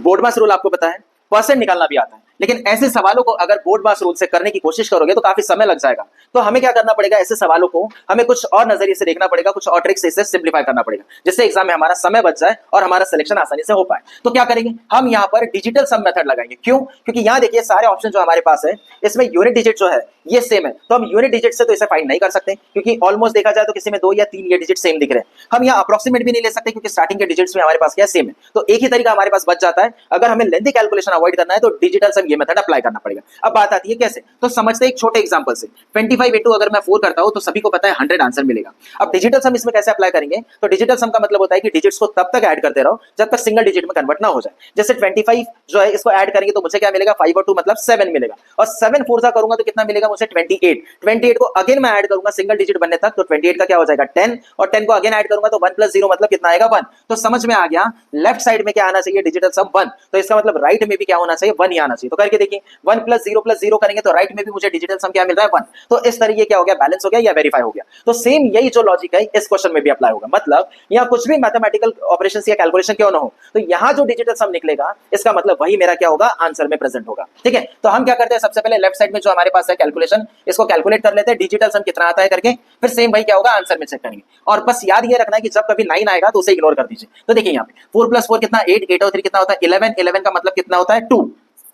Board मास rule आपको पता है, परसेंट निकालना भी आता है, लेकिन ऐसे सवालों को अगर बोर्ड मास रूल से करने की कोशिश करोगे तो काफी समय लग जाएगा। तो हमें क्या करना पड़ेगा, ऐसे सवालों को हमें कुछ और नजरिए से देखना पड़ेगा, कुछ और ट्रिक से इसे सिंप्लीफाई करना पड़ेगा, जिससे एग्जाम में हमारा समय बच जाए और हमारा सिलेक्शन आसानी से हो पाए। तो क्या करेंगे, हम यहाँ पर डिजिटल सम मेथड लगाएंगे। क्यों? क्योंकि यहाँ देखिए सारे ऑप्शन जो हमारे पास है इसमें यूनिट डिजिट जो है ये सेम है, तो हम यूनिट डिजिट से तो इसे फाइंड नहीं कर सकते, क्योंकि ऑलमोस्ट देखा जाए तो किसी में 2 या 3 ये डिजिट सेम दिख रहे हैं। हम यहाँ अप्रोक्सीमेट भी नहीं ले सकते, क्योंकि स्टार्टिंग के डिजिट्स में हमारे पास क्या सेम है। तो एक ही तरीका हमारे पास बच जाता है, अगर हमें लेंथी कैलकुलेशन अवॉइड करना है तो डिजिटल सम ये मेथड अप्लाई करना पड़ेगा। अब बात आती है कैसे, तो समझते हैं एक छोटे एग्जांपल से। 25 into अगर मैं 4 करता हूं तो सभी को पता है 100 आंसर मिलेगा। अब डिजिटल सम इसमें कैसे अप्लाई करेंगे, तो डिजिटल सम का मतलब होता है कि डिजिट्स को तब तक ऐड करते रहो जब तक सिंगल डिजिट में कन्वर्ट ना हो जाए। जैसे 25 जो है इसको ऐड करेंगे तो मुझे क्या मिलेगा, 5 और 2 मतलब 7 मिलेगा, और 7 4 सा करूंगा तो कितना मिलेगा मुझे, 28। 28 को अगेन मैं ऐड करूंगा सिंगल डिजिट बनने तक, तो 28 का क्या हो जाएगा 10, और 10 को अगेन ऐड करूंगा तो 1 + 0 मतलब कितना आएगा 1। तो समझ में आ गया, लेफ्ट साइड में क्या आना चाहिए, डिजिटल सम 1, तो इसका मतलब राइट में भी क्या होना चाहिए, 1 ही आना चाहिए। तो करके देखिए 1 + 0 करेंगे तो राइट में भी मुझे डिजिटल सम क्या मिल रहा है 1। तो इस तरीके क्या हो गया, बैलेंस हो गया या वेरीफाई हो गया। तो सेम यही जो लॉजिक है इस क्वेश्चन में भी अप्लाई होगा। मतलब यहाँ कुछ भी मैथमेटिकल ऑपरेशन या कैलकुलेशन क्यों ना हो, तो यहाँ जो डिजिटल सम निकलेगा इसका मतलब वही मेरा क्या होगा, आंसर में प्रेजेंट होगा। ठीक है, तो हम क्या करते हैं, सबसे पहले लेफ्ट साइड में जो हमारे पास है कैलकुलेशन, इसको कैलकुलेट कर लेते हैं, डिजिटल सम कितना आता है करके, फिर सेम वही क्या होगा आंसर में चेक करेंगे। और बस याद ये रखना है कि जब कभी 9 आएगा तो उसे इग्नोर कर दीजिए। तो देखिए यहाँ पे 4 + 4 कितना 8, 8 और 3 कितना होता है 11, 11 का मतलब कितना होता है 2।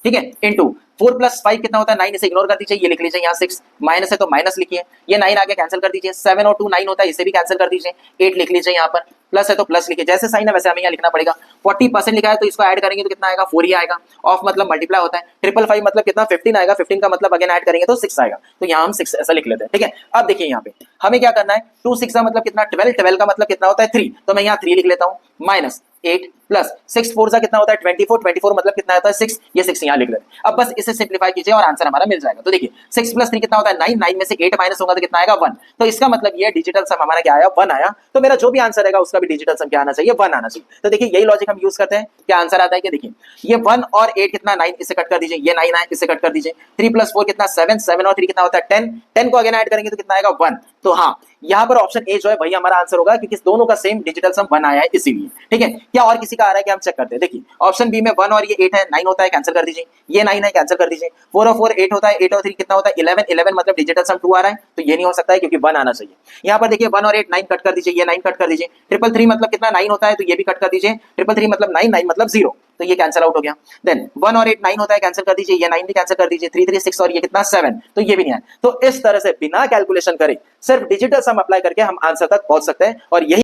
ठीक है, इनटू 4 + 5 कितना होता है 9, इसे इग्नोर कर दीजिए, ये लिख लीजिए यहाँ 6, माइनस है तो माइनस लिखिए, ये 9 आगे कैंसिल कर दीजिए, 7 और 2 9 होता है, इसे भी कैंसिल कर दीजिए, 8 लिख लीजिए यहाँ पर, प्लस है तो प्लस लिखिए, जैसे साइन है वैसे हमें यहाँ लिखना पड़ेगा। 40% लिखा है तो इसको ऐड करेंगे तो कितना आएगा 4 ही आएगा, ऑफ मतलब मल्टीप्लाई होता है, 555 मतलब कितना 15 आएगा, 15 का मतलब अगेन ऐड करेंगे तो 6 आएगा, तो यहाँ हम 6 ऐसा लिख लेते हैं। ठीक है, अब देखिए यहाँ पे हमें क्या करना है, 2 6 का मतलब कितना 12, 12 का मतलब कितना होता है 3, तो मैं यहाँ 3 लिख लेता हूँ, माइनस 8 प्लस 6 4 सा कितना होता है 24, 24 मतलब कितना होता है 6, ये 6 यहाँ लिख लेते हैं। अब बस इसे सिंप्लीफाई कीजिए और आंसर हमारा मिल जाएगा। तो देखिए 6 + 3 कितना होता है 9, 9 में से 8 माइनस होगा तो कितना आएगा 1, तो इसका मतलब ये डिजिटल सम हमारा क्या आया 1 आया, तो मेरा जो भी आंसर आएगा उसका भी डिजिटल सम क्या आना चाहिए 1 आना चाहिए। तो देखिए यही लॉजिक हम यूज करते हैं, क्या आंसर आता है कि देखिए ये 1 और 8 कितना 9, इसे कट कर दीजिए, ये 9 आए इसे कट कर दीजिए, 3 + 4 कितना 7, 7 और 3 कितना होता है 10, 10 को अगेन ऐड करेंगे तो कितना आएगा 1। तो हाँ, यहाँ पर ऑप्शन ए जो है वही हमारा आंसर होगा, क्योंकि दोनों का सेम डिजिटल सम 1 आया है इसीलिए। ठीक है, क्या और किसी का आ रहा है कि हम चेक करते हैं। देखिए ऑप्शन बी में 1 और ये 8 है, 9 होता है कैंसिल कर दीजिए, ये 9 है कैंसिल कर दीजिए, 4 और 4 8 होता है, 8 और 3 कितना होता है 11, 11 मतलब डिजिटल सम 2 आ रहा है, तो ये नहीं हो सकता है क्योंकि 1 आना चाहिए। यहाँ पर देखिए 1 और 8 9 कट कर दीजिए, ये 9 कट कर दीजिए, 333 मतलब कितना 9 होता है, तो ये भी कट कर दीजिए, 333 मतलब 9, 9 मतलब 0, तो ये कैंसिल आउट हो गया। देन 1 और 8 9 होता है कैंसिल कर दीजिए, ये 9 भी कैंसिल कर दीजिए, 336 और ये कितना 7, तो ये भी नहीं आया। तो इस तरह से बिना कैलकुलेशन करे सिर्फ डिजिटल सम अप्लाई करके हम आंसर तक पहुंच सकते हैं, और यही